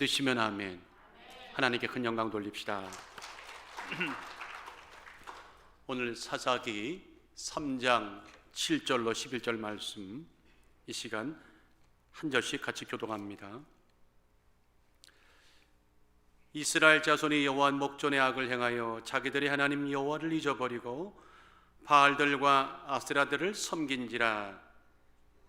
드시면 아멘. 하나님께 큰 영광 돌립시다. 오늘 사사기 3장 7절로 11절 말씀, 이 시간 한 절씩 같이 교독합니다. 이스라엘 자손이 여호와 목전의 악을 행하여 자기들이 하나님 여호와를 잊어버리고 바알들과 아세라들을 섬긴지라.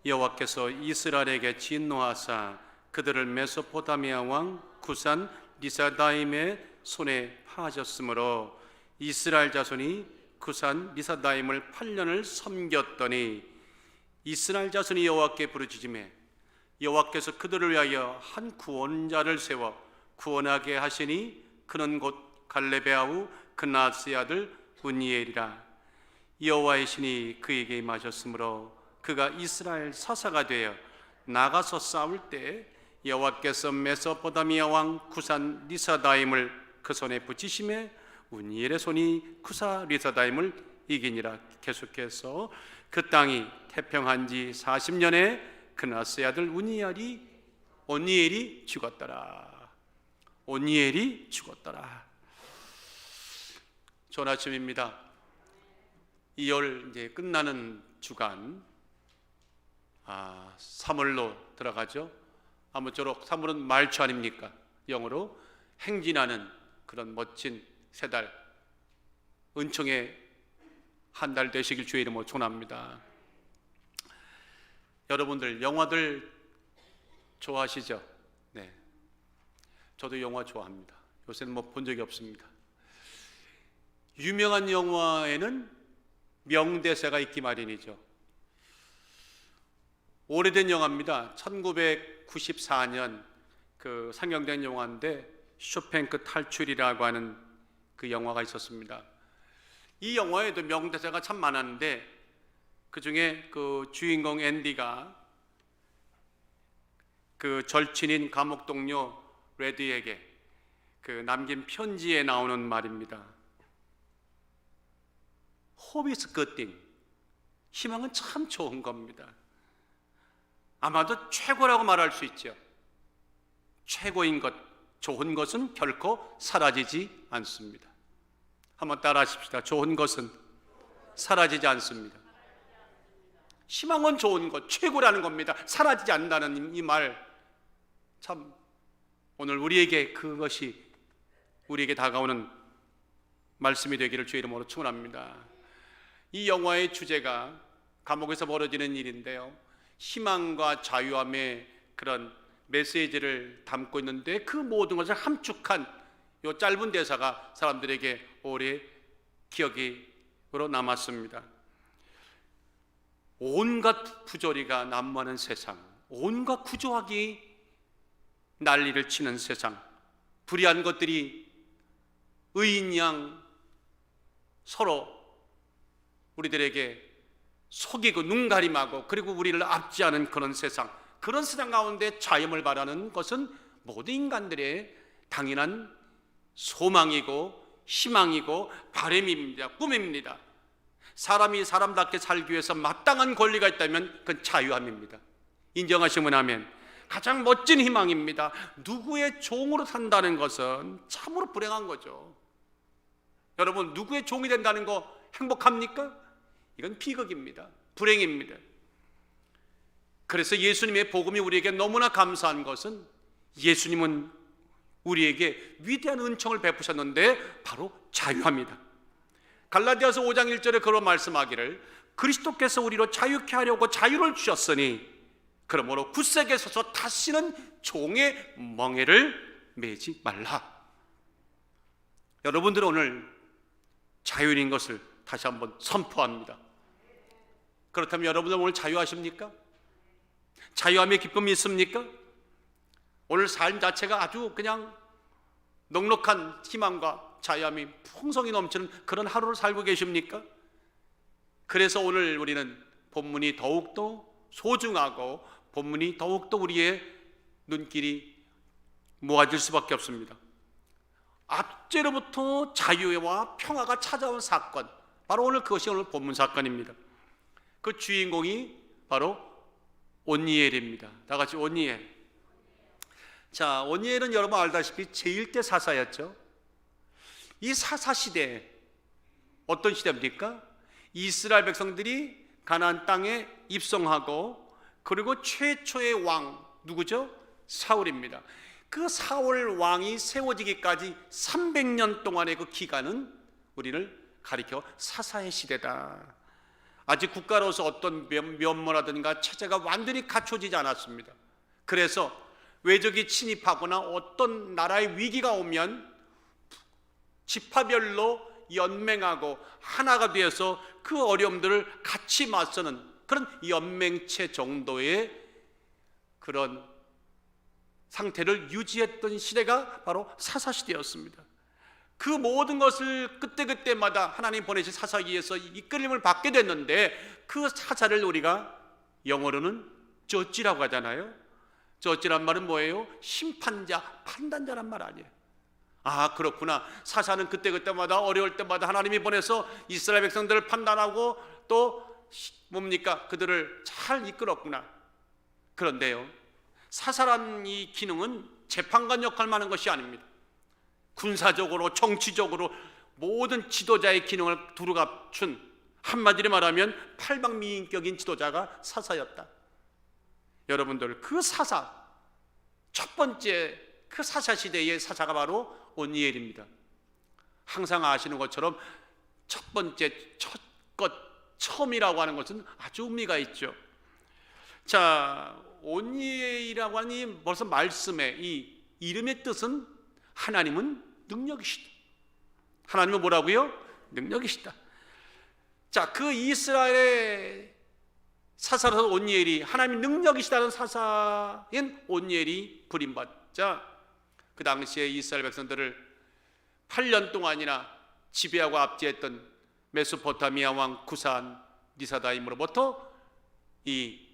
여호와께서 이스라엘에게 진노하사 그들을 메소포타미아 왕 구산 리사다임의 손에 파하셨으므로 이스라엘 자손이 구산 리사다임을 8년을 섬겼더니 이스라엘 자손이 여호와께 부르짖으매 여호와께서 그들을 위하여 한 구원자를 세워 구원하게 하시니 그는 곧 갈렙의 아우 그나스의 아들 운니엘이라. 여호와의 신이 그에게 임하셨으므로 그가 이스라엘 사사가 되어 나가서 싸울 때 여호와께서 메소포타미아 왕 구산 리사다임을 그 손에 붙이심에 운니엘의 손이 구산 리사다임을 이기니라. 계속해서 그 땅이 태평한 지 40년에 그나스의 아들 온니엘이 죽었더라. 온니엘이 죽었더라. 좋은 아침입니다. 2월 이제 끝나는 주간 3월로 들어가죠. 아무쪼록 3월은 말초 아닙니까? 영어로 행진하는 그런 멋진 세 달, 은총의 한 달 되시길 주의 이름으로 축원합니다. 여러분들 영화들 좋아하시죠? 네, 저도 영화 좋아합니다. 요새는 뭐 본 적이 없습니다. 유명한 영화에는 명대사가 있기 마련이죠. 오래된 영화입니다. 1994년 그 상영된 영화인데 쇼팽크 탈출이라고 하는 그 영화가 있었습니다. 이 영화에도 명대사가 참 많았는데 그 중에 그 주인공 앤디가 그 절친인 감옥 동료 레드에게 그 남긴 편지에 나오는 말입니다. Hope is good thing. 희망은 참 좋은 겁니다. 아마도 최고라고 말할 수 있죠. 최고인 것, 좋은 것은 결코 사라지지 않습니다. 한번 따라 하십시다. 좋은 것은 사라지지 않습니다. 희망은 좋은 것, 최고라는 겁니다. 사라지지 않는다는 이 말, 참 오늘 우리에게 그것이 우리에게 다가오는 말씀이 되기를 주의 이름으로 축원합니다. 이 영화의 주제가 감옥에서 벌어지는 일인데요, 희망과 자유함의 그런 메시지를 담고 있는데 그 모든 것을 함축한 이 짧은 대사가 사람들에게 오래 기억으로 남았습니다. 온갖 부조리가 난무하는 세상, 온갖 구조하기 난리를 치는 세상, 불의한 것들이 의인 양 서로 우리들에게 속이고 눈가림하고 그리고 우리를 압제하는 그런 세상, 그런 세상 가운데 자유를 바라는 것은 모든 인간들의 당연한 소망이고 희망이고 바람입니다. 꿈입니다. 사람이 사람답게 살기 위해서 마땅한 권리가 있다면 그건 자유함입니다. 인정하시면 아멘. 가장 멋진 희망입니다. 누구의 종으로 산다는 것은 참으로 불행한 거죠. 여러분, 누구의 종이 된다는 거 행복합니까? 이건 비극입니다. 불행입니다. 그래서 예수님의 복음이 우리에게 너무나 감사한 것은 예수님은 우리에게 위대한 은총을 베푸셨는데 바로 자유합니다. 갈라디아서 5장 1절에 그런 말씀하기를 그리스도께서 우리로 자유케 하려고 자유를 주셨으니 그러므로 굳세게 서서 다시는 종의 멍에를 매지 말라. 여러분들은 오늘 자유인 것을 다시 한번 선포합니다. 그렇다면 여러분들 오늘 자유하십니까? 자유함의 기쁨이 있습니까? 오늘 삶 자체가 아주 그냥 넉넉한 희망과 자유함이 풍성히 넘치는 그런 하루를 살고 계십니까? 그래서 오늘 우리는 본문이 더욱더 소중하고 본문이 더욱더 우리의 눈길이 모아질 수밖에 없습니다. 압제로부터 자유와 평화가 찾아온 사건, 바로 오늘 그것이 오늘 본문 사건입니다. 그 주인공이 바로 온니엘입니다. 다 같이 온니엘. 자, 오니엘은 여러분 알다시피 제1대 사사였죠. 이 사사 시대, 어떤 시대입니까? 이스라엘 백성들이 가나안 땅에 입성하고, 그리고 최초의 왕 누구죠? 사울입니다. 그 사울 왕이 세워지기까지 300년 동안의 그 기간은 우리를 가리켜 사사의 시대다. 아직 국가로서 어떤 면모라든가 체제가 완전히 갖춰지지 않았습니다. 그래서 외적이 침입하거나 어떤 나라의 위기가 오면 지파별로 연맹하고 하나가 되어서 그 어려움들을 같이 맞서는 그런 연맹체 정도의 그런 상태를 유지했던 시대가 바로 사사시대였습니다. 그 모든 것을 그때그때마다 하나님 보내신 사사기에서 이끌림을 받게 됐는데, 그 사사를 우리가 영어로는 저지라고 하잖아요. 저지란 말은 뭐예요? 심판자, 판단자란 말 아니에요. 아, 그렇구나. 사사는 그때그때마다 어려울 때마다 하나님이 보내서 이스라엘 백성들을 판단하고 또 뭡니까? 그들을 잘 이끌었구나. 그런데요, 사사란 이 기능은 재판관 역할만 하는 것이 아닙니다. 군사적으로, 정치적으로 모든 지도자의 기능을 두루 갖춘, 한마디로 말하면 팔방미인격인 지도자가 사사였다. 여러분들, 그 사사, 첫 번째 그 사사 시대의 사사가 바로 오니엘입니다. 항상 아시는 것처럼 첫 번째, 첫 것, 처음이라고 하는 것은 아주 의미가 있죠. 자, 오니엘이라고 하니 벌써 말씀에 이 이름의 뜻은 하나님은 능력이시다. 하나님은 뭐라고요? 능력이시다. 자, 그 이스라엘의 사사로서 오니엘이 하나님이 능력이시다는 사사인 오니엘이 부림받자, 그 당시에 이스라엘 백성들을 8년 동안이나 지배하고 압제했던 메소포타미아 왕 구산 리사다임으로부터 이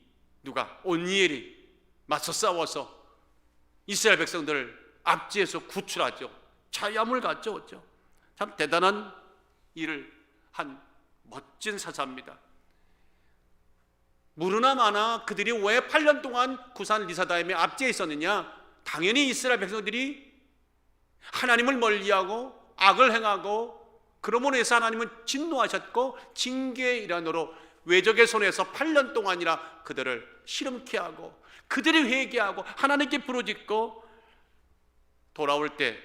누가? 오니엘이 맞서 싸워서 이스라엘 백성들을 압제해서 구출하죠. 자유함을 가져오죠. 참 대단한 일을 한 멋진 사사입니다. 무르나 마나 그들이 왜 8년 동안 구산 리사다임에 압제해 있었느냐? 당연히 이스라엘 백성들이 하나님을 멀리하고 악을 행하고, 그러므로 해서 하나님은 진노하셨고 징계의 일환으로 외적의 손에서 8년 동안이나 그들을 시름케 하고, 그들이 회개하고 하나님께 부르짖고 돌아올 때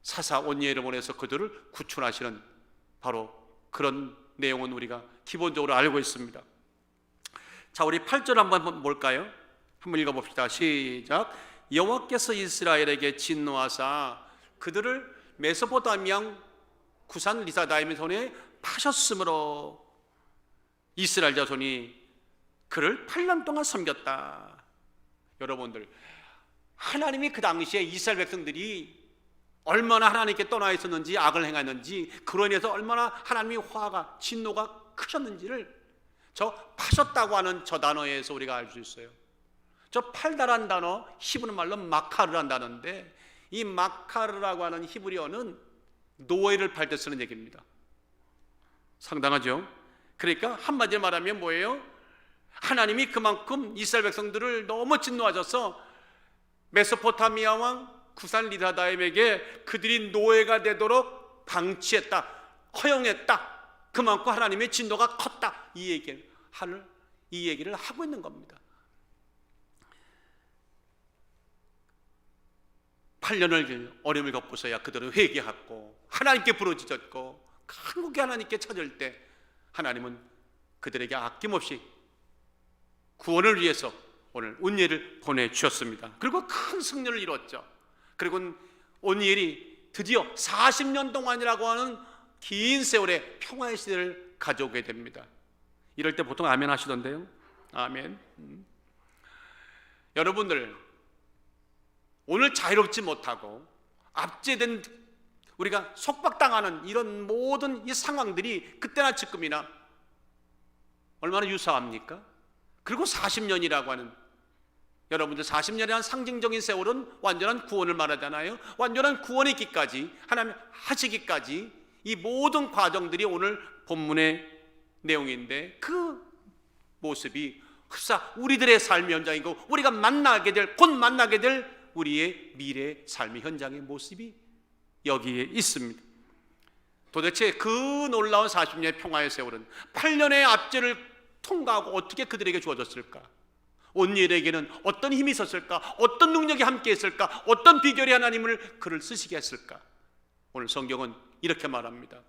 사사 오니엘을 보내서 그들을 구출하시는 바로 그런 내용은 우리가 기본적으로 알고 있습니다. 자, 우리 8절 한번 볼까요? 한번 읽어봅시다. 시작. 여호와께서 이스라엘에게 진노하사 그들을 메소포타미아 구산 리사다임의 손에 파셨으므로 이스라엘 자손이 그를 8년 동안 섬겼다. 여러분들, 하나님이 그 당시에 이스라엘 백성들이 얼마나 하나님께 떠나 있었는지, 악을 행했는지, 그로 인해서 얼마나 하나님의 화가, 진노가 크셨는지를 저 파셨다고 하는 저 단어에서 우리가 알 수 있어요. 저 팔다란 단어, 히브리 말로 마카르란 단어인데, 이 마카르라고 하는 히브리어는 노예를 팔 때 쓰는 얘기입니다. 상당하죠? 그러니까 한마디로 말하면 뭐예요? 하나님이 그만큼 이스라엘 백성들을 너무 진노하셔서 메소포타미아 왕 구산 리사다임에게 그들이 노예가 되도록 방치했다, 허용했다. 그만큼 하나님의 진노가 컸다. 이 얘기를 하고 있는 겁니다. 8년을 어려움을 겪고서야 그들은 회개하고 하나님께 부르짖었고, 한국에 하나님께 찾을 때 하나님은 그들에게 아낌없이 구원을 위해서 오늘 온니엘을 보내주셨습니다. 그리고 큰 승리를 이뤘죠. 그리고 온니엘이 드디어 40년 동안이라고 하는 긴 세월의 평화의 시대를 가져오게 됩니다. 이럴 때 보통 아멘 하시던데요. 아멘. 여러분들, 오늘 자유롭지 못하고 압제된, 우리가 속박당하는 이런 모든 이 상황들이 그때나 지금이나 얼마나 유사합니까? 그리고 40년이라고 하는, 여러분들 40년이라는 상징적인 세월은 완전한 구원을 말하잖아요. 완전한 구원이 있기까지, 하나님 하시기까지 이 모든 과정들이 오늘 본문의 내용인데, 그 모습이 흡사 우리들의 삶의 현장이고 우리가 곧 만나게 될 우리의 미래 삶의 현장의 모습이 여기에 있습니다. 도대체 그 놀라운 40년의 평화의 세월은 8년의 압제를 통과하고 어떻게 그들에게 주어졌을까? 온니엘에게는 어떤 힘이 있었을까? 어떤 능력이 함께 했을까? 어떤 비결이 하나님을 그를 쓰시게 했을까? 오늘 성경은 이렇게 말합니다.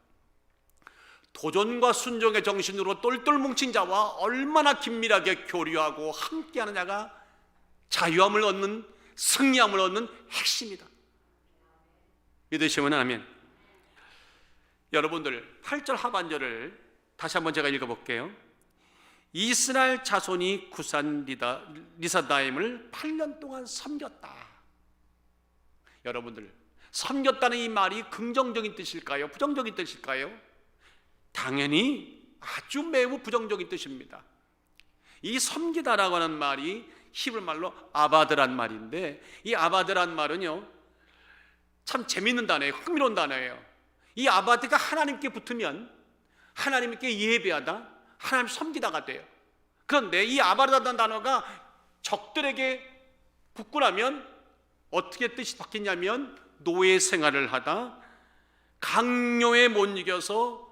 도전과 순종의 정신으로 똘똘 뭉친 자와 얼마나 긴밀하게 교류하고 함께하는 자가 자유함을 얻는, 승리함을 얻는 핵심이다. 믿으시면 아멘. 여러분들 8절 하반절을 다시 한번 제가 읽어볼게요. 이스라엘 자손이 구산 리사다임을 8년 동안 섬겼다. 여러분들, 섬겼다는 이 말이 긍정적인 뜻일까요? 부정적인 뜻일까요? 당연히 아주 매우 부정적인 뜻입니다. 이 섬기다라고 하는 말이 히브리 말로 아바드란 말인데, 이 아바드란 말은요 참 재미있는 단어예요. 흥미로운 단어예요. 이 아바드가 하나님께 붙으면 하나님께 예배하다, 하나님 섬기다가 돼요. 그런데 이 아바드라는 단어가 적들에게 붙고 나면 어떻게 뜻이 바뀌냐면 노예 생활을 하다, 강요에 못 이겨서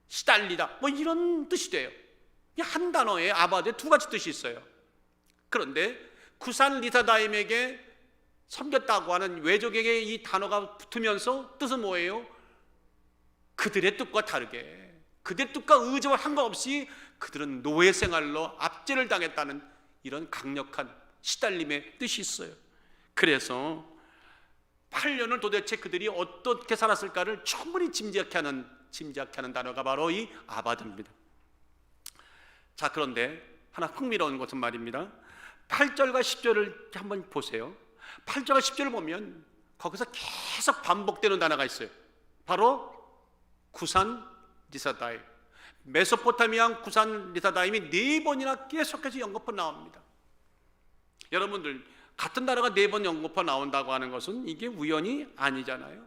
시달리다, 뭐 이런 뜻이 돼요. 한 단어에 아바드에 두 가지 뜻이 있어요. 그런데 구산 리사다임에게 섬겼다고 하는 외적에게 이 단어가 붙으면서 뜻은 뭐예요? 그들의 뜻과 다르게, 그들의 뜻과 의지와 상관없이 그들은 노예 생활로 압제를 당했다는 이런 강력한 시달림의 뜻이 있어요. 그래서 8년을 도대체 그들이 어떻게 살았을까를 충분히 짐작케 하는 단어가 바로 이 아바드입니다. 자, 그런데 하나 흥미로운 것은 말입니다. 8절과 10절을 한번 보세요. 8절과 10절을 보면 거기서 계속 반복되는 단어가 있어요. 바로 구산 리사다임, 메소포타미아 구산 리사다임이 4번이나 계속해서 연거푸 나옵니다. 여러분들, 같은 단어가 4번 연거푸 나온다고 하는 것은 이게 우연이 아니잖아요.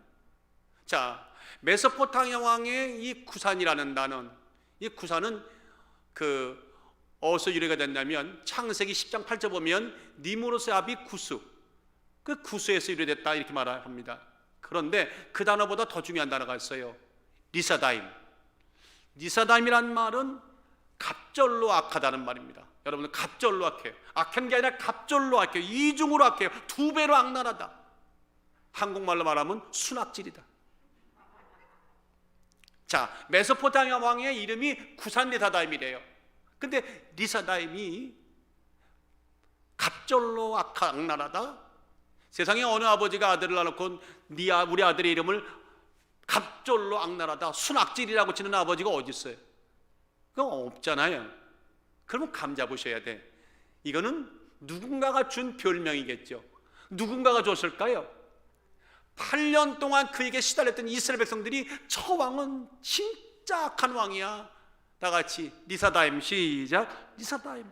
자, 메소포타미아 왕의 이 구산이라는 단어, 이 구산은 어디서 유래가 됐냐면 창세기 10장 8절 보면 니무롯의 아비 구스, 그 구스에서 유래됐다 이렇게 말합니다. 그런데 그 단어보다 더 중요한 단어가 있어요. 리사다임. 리사다임이란 말은 갑절로 악하다는 말입니다. 여러분들, 갑절로 악해요. 악한 게 아니라 갑절로 악해요. 이중으로 악해요. 2배로 악랄하다. 한국말로 말하면 순악질이다. 자, 메소포타미아 왕의 이름이 구산 리사다임이래요. 근데 리사다임이 갑절로 악랄하다? 세상에 어느 아버지가 아들을 낳아놓고 우리 아들의 이름을 갑절로 악랄하다, 순악질이라고 치는 아버지가 어디 있어요? 그거 없잖아요. 그러면 감 잡으셔야 돼. 이거는 누군가가 준 별명이겠죠. 누군가가 줬을까요? 8년 동안 그에게 시달렸던 이스라엘 백성들이 저 왕은 진짜 악한 왕이야. 다 같이 리사다임, 시작. 리사다임,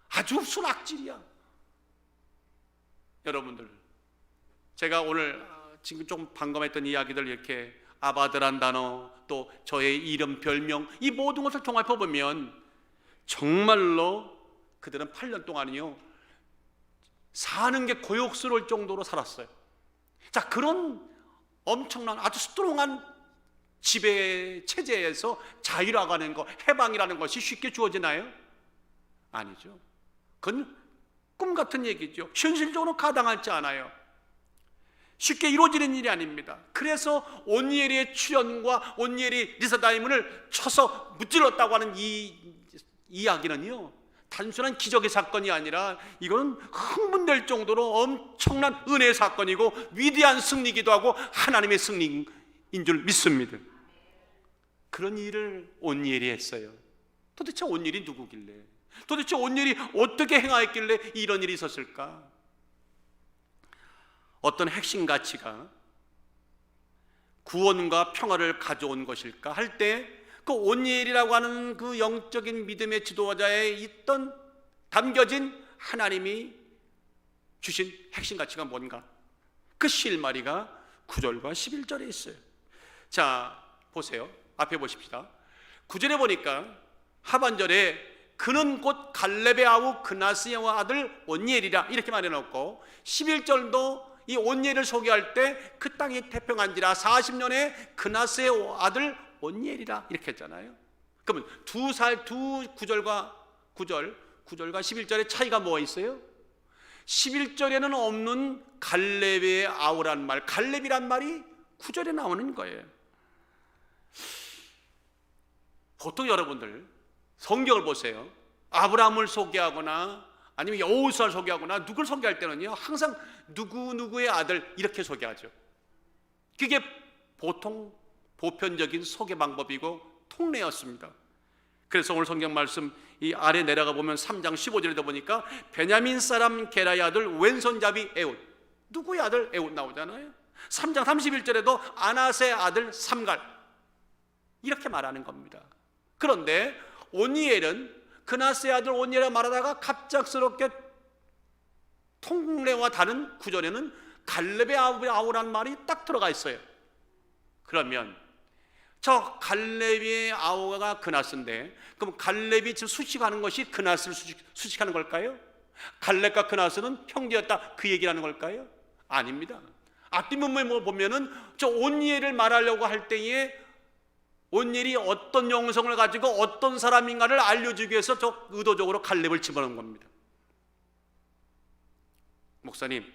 아주 순악질이야. 여러분들, 제가 오늘 지금 좀 방금했던 이야기들, 이렇게 아바드란 단어, 또 저의 이름, 별명, 이 모든 것을 종합해 보면 정말로 그들은 8년 동안이요 사는 게 고역스러울 정도로 살았어요. 자, 그런 엄청난 아주 스트롱한 지배 체제에서 자유라고 하는 것, 해방이라는 것이 쉽게 주어지나요? 아니죠. 그건 꿈 같은 얘기죠. 현실적으로 가당하지 않아요. 쉽게 이루어지는 일이 아닙니다. 그래서 온니엘의 출현과 온니엘이 리사다임을 쳐서 무찔렀다고 하는 이 이야기는요, 단순한 기적의 사건이 아니라 이거는 흥분될 정도로 엄청난 은혜의 사건이고 위대한 승리이기도 하고 하나님의 승리인 줄 믿습니다. 그런 일을 온니엘이 했어요. 도대체 온니엘이 누구길래, 도대체 온니엘이 어떻게 행하였길래 이런 일이 있었을까? 어떤 핵심 가치가 구원과 평화를 가져온 것일까 할 때, 그 온니엘이라고 하는 그 영적인 믿음의 지도자에 있던 담겨진 하나님이 주신 핵심 가치가 뭔가? 그 실마리가 9절과 11절에 있어요. 자, 보세요. 앞에 보십시다. 9절에 보니까 하반절에 그는 곧 갈렙의 아우 그나스의 아들 온니엘이라 이렇게 말해놓고 11절도 이 온니엘을 소개할 때 그 땅이 태평한지라 40년에 그나스의 아들 온니엘이라 이렇게 했잖아요. 그러면 두 구절과 11절의 차이가 뭐가 있어요? 11절에는 없는 갈렙의 아우란 말, 갈렙이란 말이 9절에 나오는 거예요. 보통 여러분들 성경을 보세요. 아브라함을 소개하거나 아니면 여호수아를 소개하거나 누구를 소개할 때는요, 항상 누구누구의 아들 이렇게 소개하죠. 그게 보통 보편적인 소개 방법이고 통례였습니다. 그래서 오늘 성경 말씀 이 아래 내려가 보면 3장 15절에도 보니까 베냐민 사람 게라의 아들 왼손잡이 에웃, 누구의 아들? 에웃 나오잖아요. 3장 31절에도 아낫의 아들 삼갈, 이렇게 말하는 겁니다. 그런데 온니엘은 그나스의 아들 온니엘이라 말하다가 갑작스럽게 통례와 다른 구절에는 갈렙의 아우란 말이 딱 들어가 있어요. 그러면 저 갈렙의 아우가 그나스인데, 그럼 갈렙이 지금 수식하는 것이 그나스를 수식하는 걸까요? 갈렙과 그나스는 형제였다 그 얘기라는 걸까요? 아닙니다. 앞뒤 문맥을 보면은 저 온니엘을 말하려고 할 때에 온니엘이 어떤 영성을 가지고 어떤 사람인가를 알려주기 위해서 저 의도적으로 갈렙을 집어넣은 겁니다. 목사님,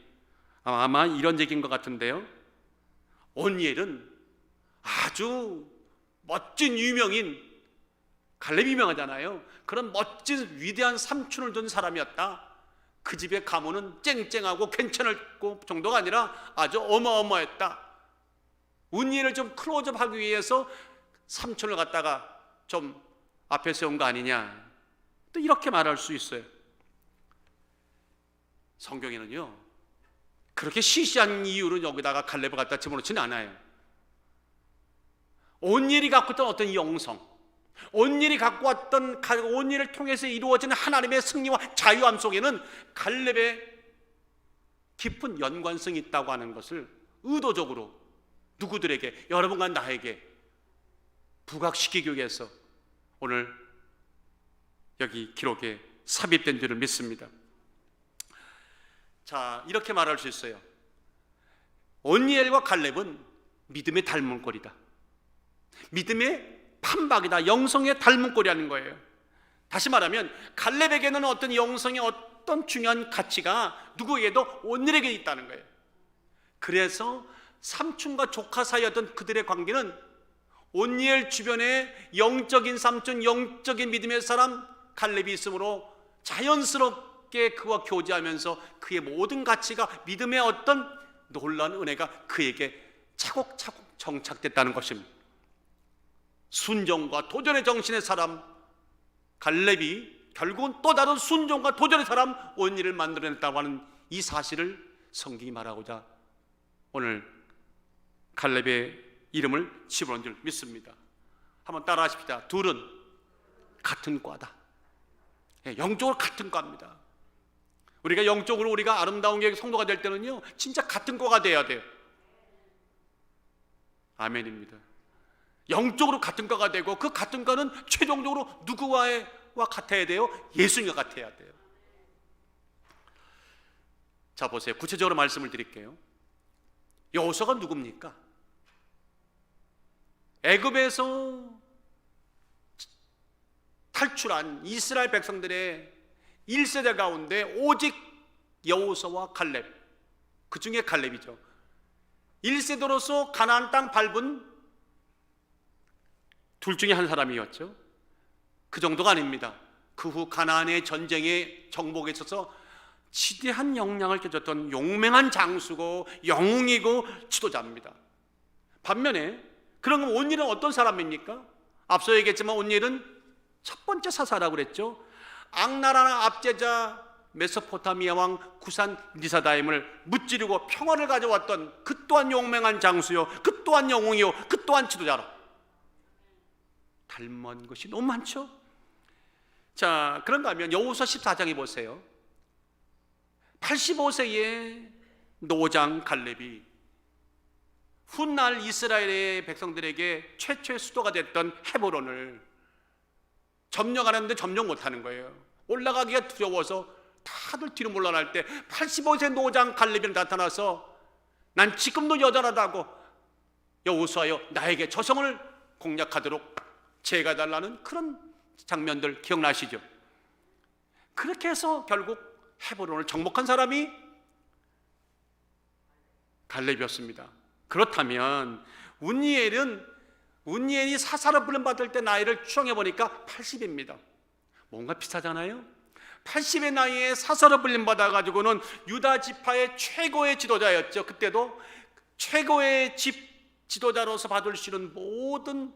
아마 이런 얘기인 것 같은데요, 온니엘은 아주 멋진 유명인, 갈렙이 유명하잖아요. 그런 멋진 위대한 삼촌을 둔 사람이었다. 그 집의 가문은 쨍쨍하고 괜찮을 정도가 아니라 아주 어마어마했다. 온니엘을 좀 클로즈업하기 위해서 삼촌을 갖다가 좀 앞에 세운 거 아니냐, 또 이렇게 말할 수 있어요. 성경에는요, 그렇게 시시한 이유로 여기다가 갈렙을 갖다 집어넣지는 않아요. 온니엘이 갖고 있던 어떤 영성, 온니엘이 갖고 왔던, 온니엘을 통해서 이루어지는 하나님의 승리와 자유함 속에는 갈렙의 깊은 연관성이 있다고 하는 것을 의도적으로 누구들에게, 여러분과 나에게 부각시키기 위해서 오늘 여기 기록에 삽입된 줄을 믿습니다. 자, 이렇게 말할 수 있어요. 온니엘과 갈렙은 믿음의 닮은 꼴이다, 믿음의 판박이다, 영성의 닮은 꼴이라는 거예요. 다시 말하면 갈렙에게는 어떤 영성의 어떤 중요한 가치가 누구에게도 온니엘에게 있다는 거예요. 그래서 삼촌과 조카 사이였던 그들의 관계는 온니엘 주변에 영적인 삼촌, 영적인 믿음의 사람 갈렙이 있으므로 자연스럽게 그와 교제하면서 그의 모든 가치가, 믿음의 어떤 놀라운 은혜가 그에게 차곡차곡 정착됐다는 것입니다. 순종과 도전의 정신의 사람 갈렙이 결국은 또 다른 순종과 도전의 사람 온니엘을 만들어냈다고 하는 이 사실을 성경이 말하고자 오늘 갈렙의 이름을 집어넣은 줄 믿습니다. 한번 따라 하십시다. 둘은 같은 과다. 영적으로 같은 과입니다. 우리가 영적으로 우리가 아름다운 교회 성도가 될 때는요, 진짜 같은 과가 돼야 돼요. 아멘입니다. 영적으로 같은 과가 되고, 그 같은 과는 최종적으로 누구와 같아야 돼요? 예수님과 같아야 돼요. 자, 보세요. 구체적으로 말씀을 드릴게요. 여호수아가 누굽니까? 애굽에서 탈출한 이스라엘 백성들의 1세대 가운데 오직 여호수아와 갈렙, 그 중에 갈렙이죠. 1세대로서 가나안 땅 밟은 둘 중에 한 사람이었죠. 그 정도가 아닙니다. 그 후 가나안의 전쟁의 정복에 있어서 지대한 역량을 껴줬던 용맹한 장수고 영웅이고 지도자입니다. 반면에 그럼 온니엘은 어떤 사람입니까? 앞서 얘기했지만 온니엘은 첫 번째 사사라고 그랬죠. 악나라 압제자 메소포타미아 왕 구산 리사다임을 무찌르고 평화를 가져왔던 그 또한 용맹한 장수요, 그 또한 영웅이요, 그 또한 지도자로 닮은 것이 너무 많죠. 자, 그런가 하면 여호수아 14장에 보세요. 85세의 노장 갈렙이 훗날 이스라엘의 백성들에게 최초의 수도가 됐던 헤브론을 점령하는데 점령 못하는 거예요. 올라가기가 두려워서 다들 뒤로 물러날 때 85세 노장 갈렙이 나타나서 난 지금도 여전하다고 여호수아여 나에게 저 성을 공략하도록 제가 달라는 그런 장면들 기억나시죠? 그렇게 해서 결국 헤브론을 정복한 사람이 갈렙이었습니다. 그렇다면 운니엘이 사사로 부름받을 때 나이를 추정해 보니까 80입니다. 뭔가 비슷하잖아요. 80의 나이에 사사로 불림받아 가지고는 유다 지파의 최고의 지도자였죠. 그때도 최고의 지도자로서 받을 수 있는 모든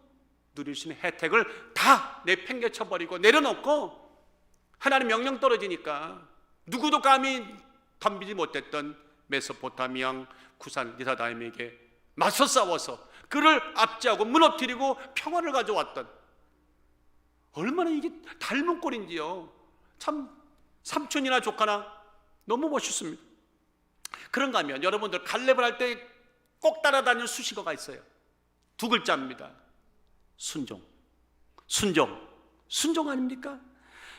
누릴 수 있는 혜택을 다 내팽개쳐 버리고 내려놓고 하나님 명령 떨어지니까 누구도 감히 덤비지 못했던 메소포타미아 왕 구산 리사다임에게 맞서 싸워서 그를 압제하고 무너뜨리고 평화를 가져왔던, 얼마나 이게 닮은 꼴인지요. 참 삼촌이나 조카나 너무 멋있습니다. 그런가 하면 여러분들 갈렙을 할 때 꼭 따라다니는 수식어가 있어요. 두 글자입니다. 순종. 순종 아닙니까?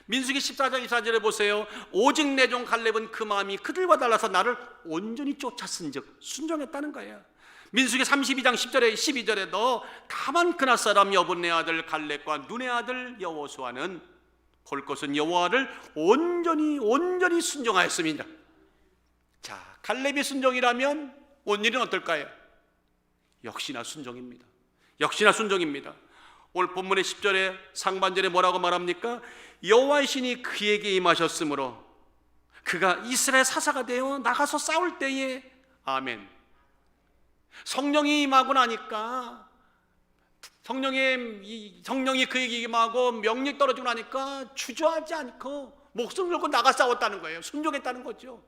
민수기 14장 24절에 보세요. 오직 내 종 갈렙은 그 마음이 그들과 달라서 나를 온전히 쫓았은즉 순종했다는 거예요. 민수기 32장 10절에 12절에도 다만 그나 사람 여분네 아들 갈렙과 눈의 아들 여호수아는 볼 것은 여호와를 온전히 순종하였습니다. 자, 갈렙이 순종이라면 온일은 어떨까요? 역시나 순종입니다. 오늘 본문의 10절에 상반절에 뭐라고 말합니까? 여호와의 신이 그에게 임하셨으므로 그가 이스라엘 사사가 되어 나가서 싸울 때에 아멘. 성령이 임하고 나니까, 성령이 그에게 임하고 명령이 떨어지고 나니까 주저하지 않고 목숨을 걸고 나가 싸웠다는 거예요. 순종했다는 거죠.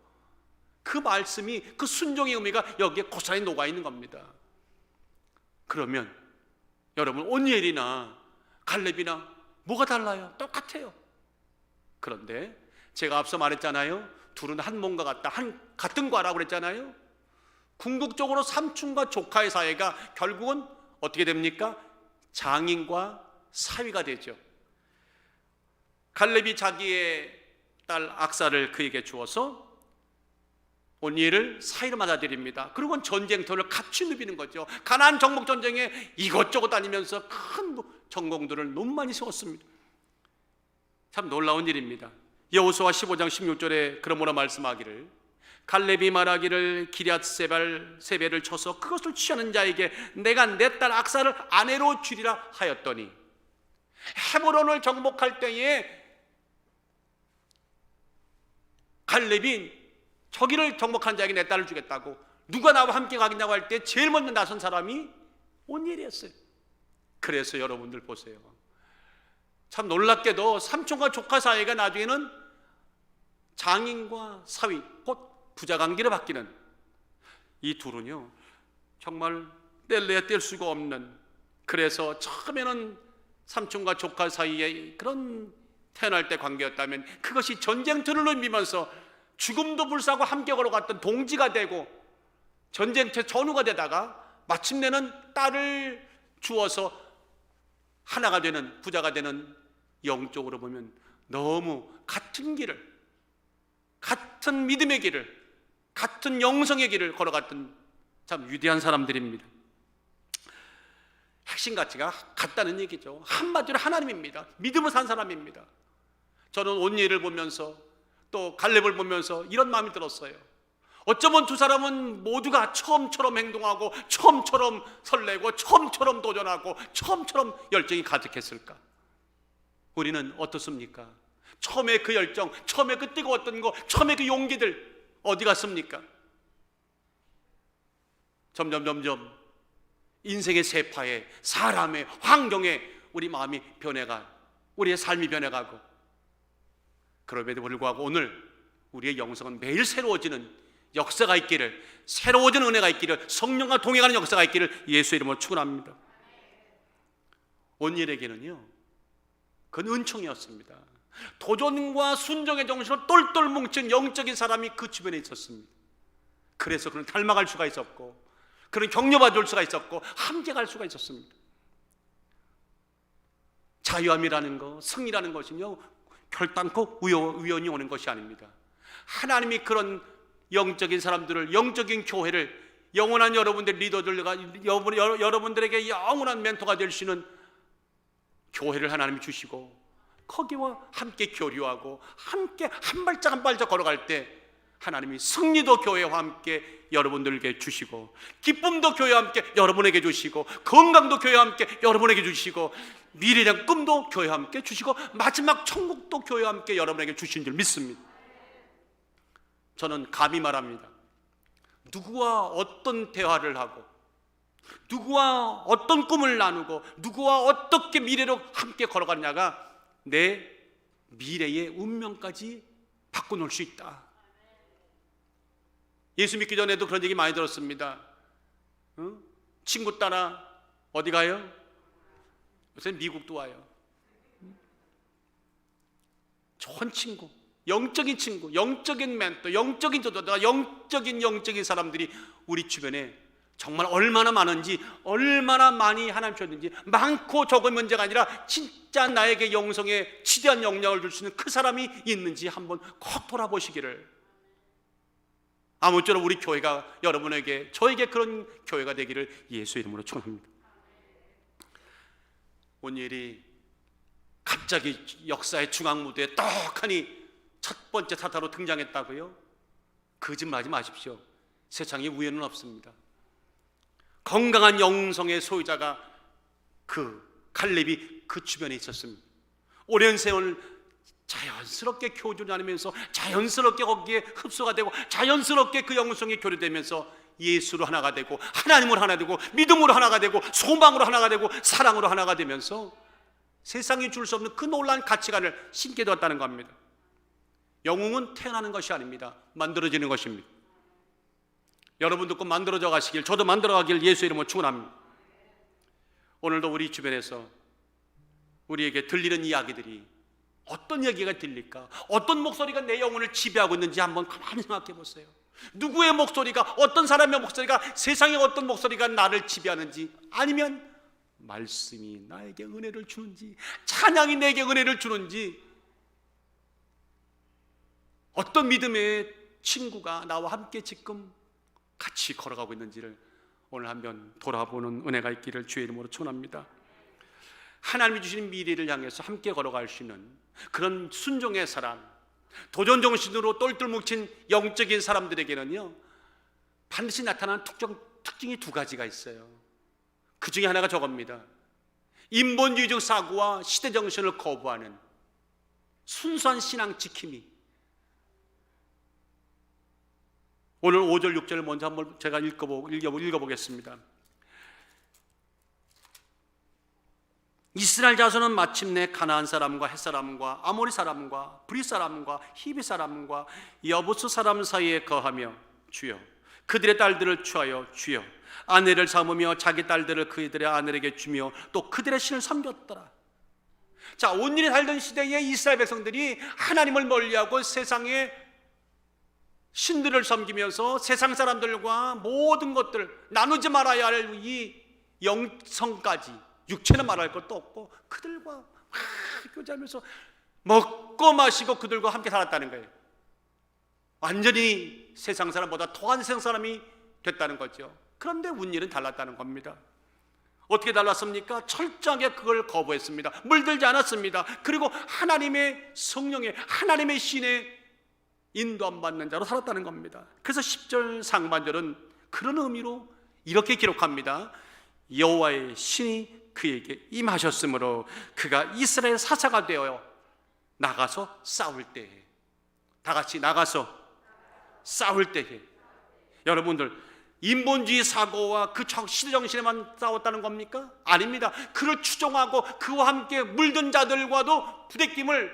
그 말씀이, 그 순종의 의미가 여기에 고스란히 녹아있는 겁니다. 그러면 여러분 온니엘이나 갈렙이나 뭐가 달라요? 똑같아요. 그런데 제가 앞서 말했잖아요. 둘은 한 몸과 같다, 같은 과라고 그랬잖아요. 궁극적으로 삼촌과 조카의 사이가 결국은 어떻게 됩니까? 장인과 사위가 되죠. 갈렙이 자기의 딸 악사를 그에게 주어서 온니엘을 사위로 맞아들입니다. 그리고 전쟁터를 같이 누비는 거죠. 가나안 정복 전쟁에 이것저것 다니면서 큰 전공들을 너무 많이 세웠습니다. 참 놀라운 일입니다. 여호수아 15장 16절에 그러므로 말씀하기를 갈렙이 말하기를 기럇 세벨을 쳐서 그것을 취하는 자에게 내가 내 딸 악사를 아내로 주리라 하였더니, 헤브론을 정복할 때에 갈렙이 저기를 정복한 자에게 내 딸을 주겠다고, 누가 나와 함께 가겠냐고 할 때 제일 먼저 나선 사람이 온니엘이었어요. 그래서 여러분들 보세요. 참 놀랍게도 삼촌과 조카 사이가 나중에는 장인과 사위, 곧 부자관계로 바뀌는, 이 둘은요 정말 뗄래야 뗄 수가 없는, 그래서 처음에는 삼촌과 조카 사이에 그런 태어날 때 관계였다면 그것이 전쟁터를 넘기면서 죽음도 불사하고 함께 걸어갔던 동지가 되고 전쟁터 전우가 되다가 마침내는 딸을 주어서 하나가 되는, 부자가 되는, 영적으로 보면 너무 같은 길을, 같은 믿음의 길을, 같은 영성의 길을 걸어갔던 참 위대한 사람들입니다. 핵심 가치가 같다는 얘기죠. 한마디로 하나님입니다. 믿음을 산 사람입니다. 저는 온니엘을 보면서 또 갈렙을 보면서 이런 마음이 들었어요. 어쩌면 두 사람은 모두가 처음처럼 행동하고 처음처럼 설레고 처음처럼 도전하고 처음처럼 열정이 가득했을까? 우리는 어떻습니까? 처음에 그 열정, 처음에 그 뜨거웠던 거, 처음에 그 용기들 어디 갔습니까? 점점 인생의 세파에, 사람의 환경에 우리 마음이 변해가, 우리의 삶이 변해가고, 그럼에도 불구하고 오늘 우리의 영성은 매일 새로워지는 역사가 있기를, 새로워지는 은혜가 있기를, 성령과 동행하는 역사가 있기를 예수 이름으로 축원합니다. 온니엘에게는요 그건 은총이었습니다. 도전과 순종의 정신으로 똘똘 뭉친 영적인 사람이 그 주변에 있었습니다. 그래서 그는 닮아갈 수가 있었고, 그는 격려받을 수가 있었고, 함께갈 수가 있었습니다. 자유함이라는 것, 승리라는 것은요 결단코 우연히 오는 것이 아닙니다. 하나님이 그런 영적인 사람들을, 영적인 교회를, 영원한 여러분들 리더들과 여러분들에게 영원한 멘토가 될 수 있는 교회를 하나님이 주시고, 거기와 함께 교류하고 함께 한 발짝 한 발짝 걸어갈 때 하나님이 승리도 교회와 함께 여러분들에게 주시고, 기쁨도 교회와 함께 여러분에게 주시고, 건강도 교회와 함께 여러분에게 주시고, 미래에 대한 꿈도 교회와 함께 주시고, 마지막 천국도 교회와 함께 여러분에게 주신 줄 믿습니다. 저는 감히 말합니다. 누구와 어떤 대화를 하고, 누구와 어떤 꿈을 나누고, 누구와 어떻게 미래로 함께 걸어가느냐가 내 미래의 운명까지 바꿔놓을 수 있다. 예수 믿기 전에도 그런 얘기 많이 들었습니다. 친구 따라 어디 가요? 요새 미국도 와요. 좋은 친구, 영적인 친구, 영적인 멘토, 영적인 조도가, 영적인 사람들이 우리 주변에 정말 얼마나 많은지, 얼마나 많이 하나님 주셨는지, 많고 적은 문제가 아니라 진짜 나에게 영성에 지대한 영향을 줄 수 있는 그 사람이 있는지 한번 꼭 돌아보시기를, 아무쪼록 우리 교회가 여러분에게, 저에게 그런 교회가 되기를 예수의 이름으로 축원합니다. 오늘이 갑자기 역사의 중앙무대에 떡하니 첫 번째 사타로 등장했다고요? 거짓말하지 마십시오. 세상에 우연은 없습니다. 건강한 영성의 소유자가, 그 갈렙이 그 주변에 있었습니다. 오랜 세월 자연스럽게 교류를 나누면서 자연스럽게 거기에 흡수가 되고, 자연스럽게 그 영성이 교류되면서 예수로 하나가 되고, 하나님으로 하나 되고, 믿음으로 하나가 되고, 소망으로 하나가 되고, 사랑으로 하나가 되면서 세상이 줄 수 없는 그 놀라운 가치관을 심게 되었다는 겁니다. 영웅은 태어나는 것이 아닙니다. 만들어지는 것입니다. 여러분도 꼭 만들어져 가시길, 저도 만들어 가길 예수의 이름으로 축원합니다. 오늘도 우리 주변에서 우리에게 들리는 이야기들이 어떤 이야기가 들릴까? 어떤 목소리가 내 영혼을 지배하고 있는지 한번 가만히 생각해 보세요. 누구의 목소리가, 어떤 사람의 목소리가, 세상의 어떤 목소리가 나를 지배하는지, 아니면 말씀이 나에게 은혜를 주는지, 찬양이 내게 은혜를 주는지, 어떤 믿음의 친구가 나와 함께 지금 같이 걸어가고 있는지를 오늘 한번 돌아보는 은혜가 있기를 주의 이름으로 축원합니다. 하나님이 주신 미래를 향해서 함께 걸어갈 수 있는 그런 순종의 사람, 도전 정신으로 똘똘 뭉친 영적인 사람들에게는요, 반드시 나타나는 특징이 두 가지가 있어요. 그 중에 하나가 저겁니다. 인본주의적 사고와 시대 정신을 거부하는 순수한 신앙 지킴이. 오늘 5절 6절을 먼저 한번 제가 읽어보겠습니다. 이스라엘 자손은 마침내 가나안 사람과 헷 사람과 아모리 사람과 브리 사람과 히비 사람과 여부스 사람 사이에 거하며, 주여 그들의 딸들을 취하여 주여 아내를 삼으며 자기 딸들을 그들의 아내에게 주며 또 그들의 신을 섬겼더라. 자, 온전히 살던 시대에 이스라엘 백성들이 하나님을 멀리하고 세상의 신들을 섬기면서 세상 사람들과 모든 것들 나누지 말아야 할 이 영성까지, 육체는 말할 것도 없고 그들과 교제하면서 먹고 마시고 그들과 함께 살았다는 거예요. 완전히 세상 사람보다 더한 세상 사람이 됐다는 거죠. 그런데 운일은 달랐다는 겁니다. 어떻게 달랐습니까? 철저하게 그걸 거부했습니다. 물들지 않았습니다. 그리고 하나님의 성령의, 하나님의 신의 인도 안 받는 자로 살았다는 겁니다. 그래서 10절 상반절은 그런 의미로 이렇게 기록합니다. 여호와의 신이 그에게 임하셨으므로 그가 이스라엘 사사가 되어 나가서 싸울 때에, 다 같이 나가서 싸울 때에, 여러분들 인본주의 사고와 그 시대정신에만 싸웠다는 겁니까? 아닙니다. 그를 추종하고 그와 함께 물든 자들과도 부대끼는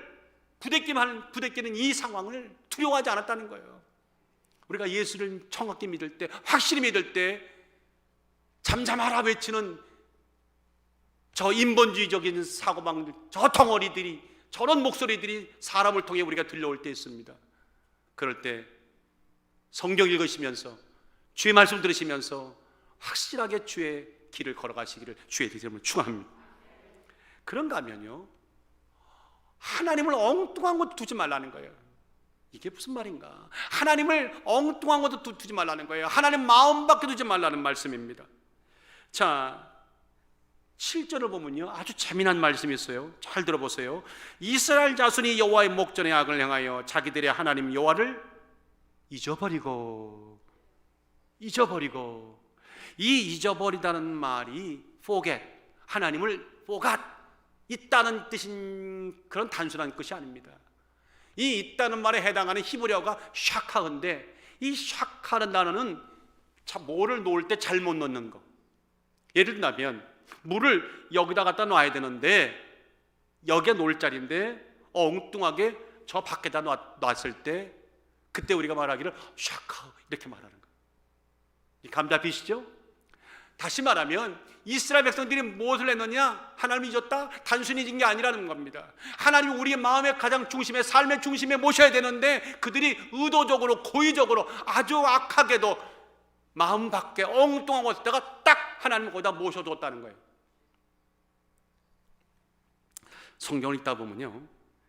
이 상황을 두려워하지 않았다는 거예요. 우리가 예수를 정확히 믿을 때, 확실히 믿을 때 잠잠하라 외치는 저 인본주의적인 사고방들, 저 덩어리들이, 저런 목소리들이 사람을 통해 우리가 들려올 때 있습니다. 그럴 때 성경 읽으시면서 주의 말씀 들으시면서 확실하게 주의 길을 걸어가시기를 주의 이름으로 축원합니다. 그런가 하면요, 하나님을 엉뚱한 곳에 두지 말라는 거예요. 이게 무슨 말인가? 하나님을 엉뚱한 곳에 두지 말라는 거예요. 하나님 마음 밖에 두지 말라는 말씀입니다. 자, 7절을 보면요, 아주 재미난 말씀이 있어요. 잘 들어보세요. 이스라엘 자손이 여호와의 목전에 악을 행하여 자기들의 하나님 여호와를 잊어버리고 이 잊어버리다는 말이 forget, 하나님을 forgot, 있다는 뜻인 그런 단순한 것이 아닙니다. 이 있다는 말에 해당하는 히브리어가 샤카인데, 이 샤카는 단어는 뭐를 놓을 때 잘못 놓는 거. 예를 들면 물을 여기다 갖다 놔야 되는데 여기에 놓을 자리인데 엉뚱하게 저 밖에다 놨을 때 그때 우리가 말하기를 샤카 이렇게 말하는 거예요. 감 잡히시죠? 다시 말하면 이스라엘 백성들이 무엇을 했느냐? 하나님을 잊었다? 단순히 잊은 게 아니라는 겁니다. 하나님이 우리의 마음의 가장 중심에, 삶의 중심에 모셔야 되는데 그들이 의도적으로, 고의적으로, 아주 악하게도 마음 밖에 엉뚱한 곳에다가 딱 하나님을 거기다 모셔두었다는 거예요. 성경을 읽다 보면요,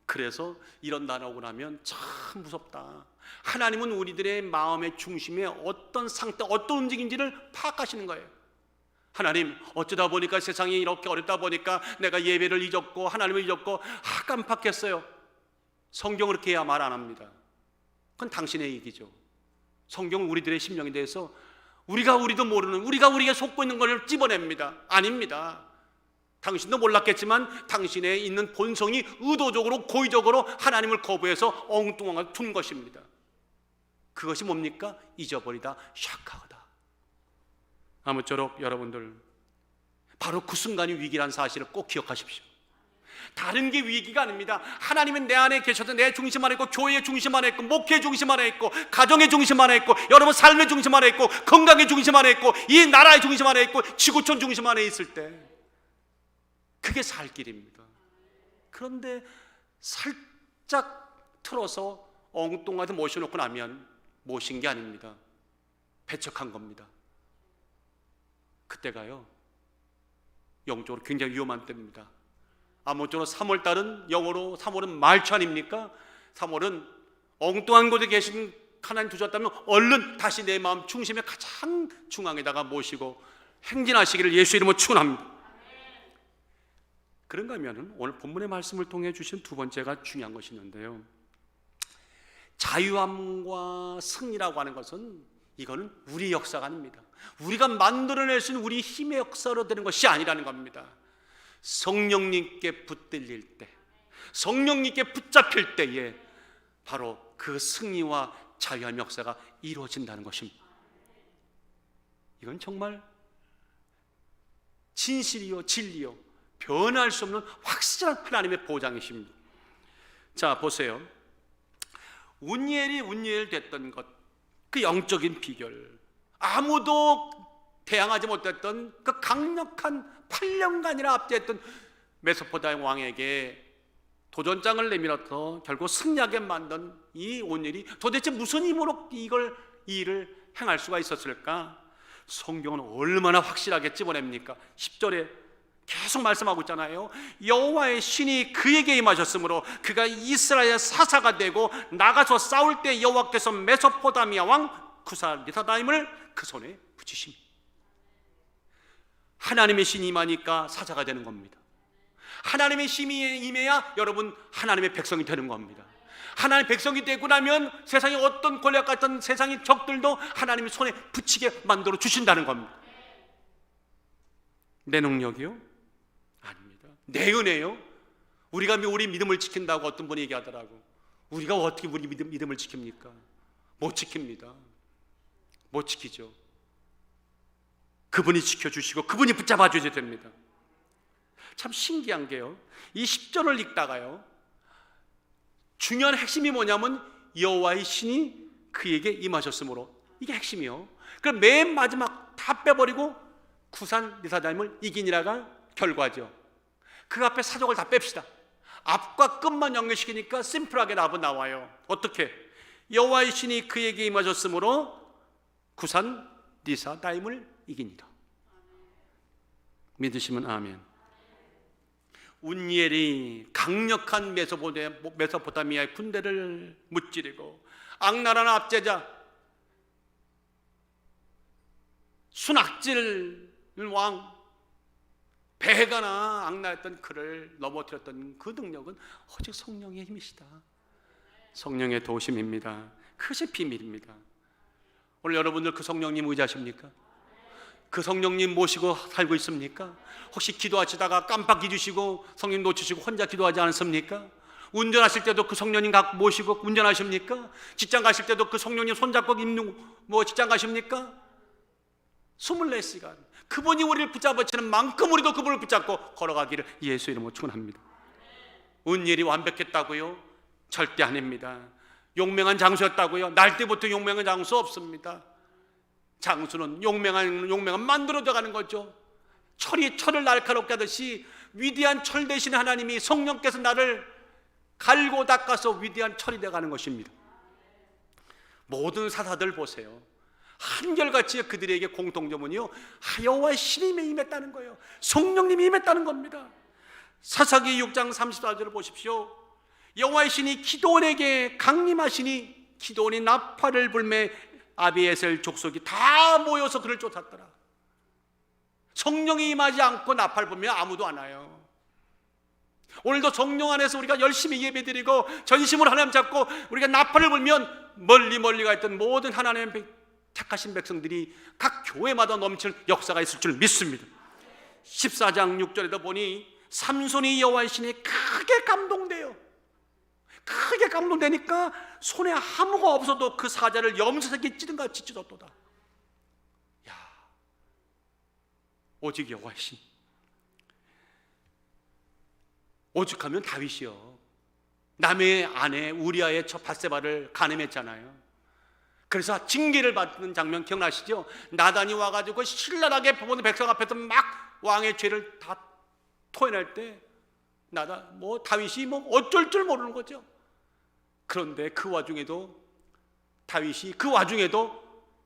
그래서 이런 날 오고 나면 참 무섭다. 하나님은 우리들의 마음의 중심에 어떤 상태, 어떤 움직임인지를 파악하시는 거예요. 하나님, 어쩌다 보니까 세상이 이렇게 어렵다 보니까 내가 예배를 잊었고 하나님을 잊었고 깜빡했어요. 성경은 그렇게 말 안 합니다. 그건 당신의 얘기죠. 성경은 우리들의 심령에 대해서 우리도 모르는, 우리가 우리에게 속고 있는 걸 찝어냅니다. 아닙니다. 당신도 몰랐겠지만 당신에 있는 본성이 의도적으로, 고의적으로 하나님을 거부해서 엉뚱한 걸 둔 것입니다. 그것이 뭡니까? 잊어버리다, 샤카하다. 아무쪼록 여러분들, 바로 그 순간이 위기란 사실을 꼭 기억하십시오. 다른 게 위기가 아닙니다. 하나님은 내 안에 계셔서 내 중심 안에 있고, 교회의 중심 안에 있고, 목회의 중심 안에 있고, 가정의 중심 안에 있고, 여러분 삶의 중심 안에 있고, 건강의 중심 안에 있고, 이 나라의 중심 안에 있고, 지구촌 중심 안에 있을 때 그게 살 길입니다. 그런데 살짝 틀어서 엉뚱하게 모셔놓고 나면 모신 게 아닙니다. 배척한 겁니다. 그때가요, 영적으로 굉장히 위험한 때입니다. 아무쪼록 3월달은 영어로 3월은 말초 아닙니까? 3월은 엉뚱한 곳에 계신 하나님 두셨다면 얼른 다시 내 마음 중심의 가장 중앙에다가 모시고 행진하시기를 예수 이름으로 축원합니다. 그런가 하면 오늘 본문의 말씀을 통해 주신 두 번째가 중요한 것이 있는데요, 자유함과 승리라고 하는 것은 이거는 우리 역사가 아닙니다. 우리가 만들어낼 수 있는 우리 힘의 역사로 되는 것이 아니라는 겁니다. 성령님께 붙들릴 때, 성령님께 붙잡힐 때에 바로 그 승리와 자유함의 역사가 이루어진다는 것입니다. 이건 정말 진실이요, 진리요, 변할 수 없는 확실한 하나님의 보장이십니다. 자, 보세요. 운니엘이 됐던 것, 그 영적인 비결, 아무도 대항하지 못했던 그 강력한 8년간이나 압제했던 메소포타미아 왕에게 도전장을 내밀어서 결국 승리하게 만든 이 온일이 도대체 무슨 힘으로 이 일을 행할 수가 있었을까? 성경은 얼마나 확실하게 찝어냅니까? 10절에 계속 말씀하고 있잖아요. 여호와의 신이 그에게 임하셨으므로 그가 이스라엘 사사가 되고 나가서 싸울 때 여호와께서 메소포타미아 왕 구사리사다임을 그 손에 붙이십니다. 하나님의 신이 임하니까 사자가 되는 겁니다. 하나님의 신이 임해야 여러분 하나님의 백성이 되는 겁니다. 하나님의 백성이 되고 나면 세상에 어떤 권력 같은 세상의 적들도 하나님의 손에 붙이게 만들어 주신다는 겁니다. 내 능력이요? 아닙니다. 내 은혜요? 우리가 우리 믿음을 지킨다고 어떤 분이 얘기하더라고. 우리가 어떻게 우리 믿음을 지킵니까? 못 지킵니다. 못 지키죠. 그분이 지켜주시고 그분이 붙잡아 주셔야 됩니다. 참 신기한 게요, 이 10절을 읽다가요, 중요한 핵심이 뭐냐면 여호와의 신이 그에게 임하셨으므로, 이게 핵심이요. 그럼 맨 마지막 다 빼버리고 구산 리사다임을 이기니라가 결과죠. 그 앞에 사족을 다 뺍시다. 앞과 끝만 연결시키니까 심플하게 답은 나와요. 어떻게? 여호와의 신이 그에게 임하셨으므로 구산 리사다임을 이깁니다. 믿으시면 아멘. 운니엘이 강력한 메소포타미아의 군대를 무찌르고 악랄한 압제자 순악질 왕 베가나 악랄했던 그를 넘어뜨렸던 그 능력은 오직 성령의 힘이시다. 성령의 도심입니다. 그것이 비밀입니다. 오늘 여러분들 그 성령님 의지하십니까? 그 성령님 모시고 살고 있습니까? 혹시 기도하시다가 깜빡 잊으시고 성령 놓치시고 혼자 기도하지 않습니까? 운전하실 때도 그 성령님 모시고 운전하십니까? 직장 가실 때도 그 성령님 손잡고 직장 가십니까? 24시간 그분이 우리를 붙잡으시는 만큼 우리도 그분을 붙잡고 걸어가기를 예수 이름으로 축원합니다. 운일이 완벽했다고요? 절대 아닙니다. 용맹한 장수였다고요? 날 때부터 용맹한 장수 없습니다. 장수는 용맹한 만들어져 가는 거죠. 철을 날카롭게 하듯이 위대한 철 대신 하나님이 성령께서 나를 갈고 닦아서 위대한 철이 되어가는 것입니다. 모든 사사들 보세요. 한결같이 그들에게 공통점은요, 여호와의 신임에 임했다는 거예요. 성령님이 임했다는 겁니다. 사사기 6장 34절을 보십시오. 여호와의 신이 기드온에게 강림하시니 기드온이 나팔을 불매 아비에셀 족속이 다 모여서 그를 쫓았더라. 성령이 임하지 않고 나팔 불면 아무도 안 와요. 오늘도 성령 안에서 우리가 열심히 예배드리고 전심으로 하나님 잡고 우리가 나팔을 불면 멀리 가 있던 모든 하나님의 택하신 백성들이 각 교회마다 넘칠 역사가 있을 줄 믿습니다. 14장 6절에도 보니 삼손이 여호와의 신에 크게 감동돼요. 크게 감동되니까 손에 아무가 없어도 그 사자를 염소새끼 찌든같이 찢었도다. 야, 오직 여호와의 신. 오죽하면 다윗이요, 남의 아내 우리아의 밧세바를 간음했잖아요. 그래서 징계를 받는 장면 기억나시죠? 나단이 와가지고 신랄하게 부모님 백성 앞에서 막 왕의 죄를 다 토해낼 때 다윗이 어쩔 줄 모르는 거죠. 그런데 그 와중에도 다윗이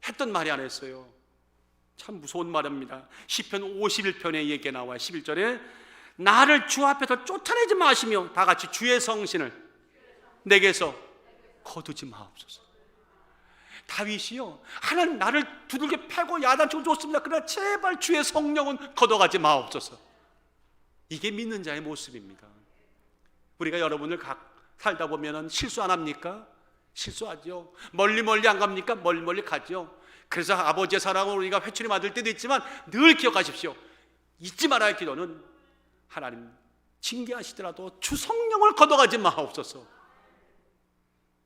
했던 말이 안 했어요. 참 무서운 말입니다. 시편 51편에 얘기가 나와요. 11절에 나를 주 앞에서 쫓아내지 마시며 다 같이 주의 성신을 내게서 거두지 마옵소서. 다윗이요, 하나님 나를 두들겨 패고 야단치고 좋습니다. 그러나 제발 주의 성령은 걷어가지 마옵소서. 이게 믿는 자의 모습입니다. 우리가 여러분을 살다 보면 실수 안 합니까? 실수하죠. 멀리 안 갑니까? 멀리 가죠. 그래서 아버지의 사랑을 우리가 회초리 맞을 때도 있지만 늘 기억하십시오. 잊지 말아야 할 기도는 하나님 징계하시더라도 주 성령을 걷어가지 마옵소서.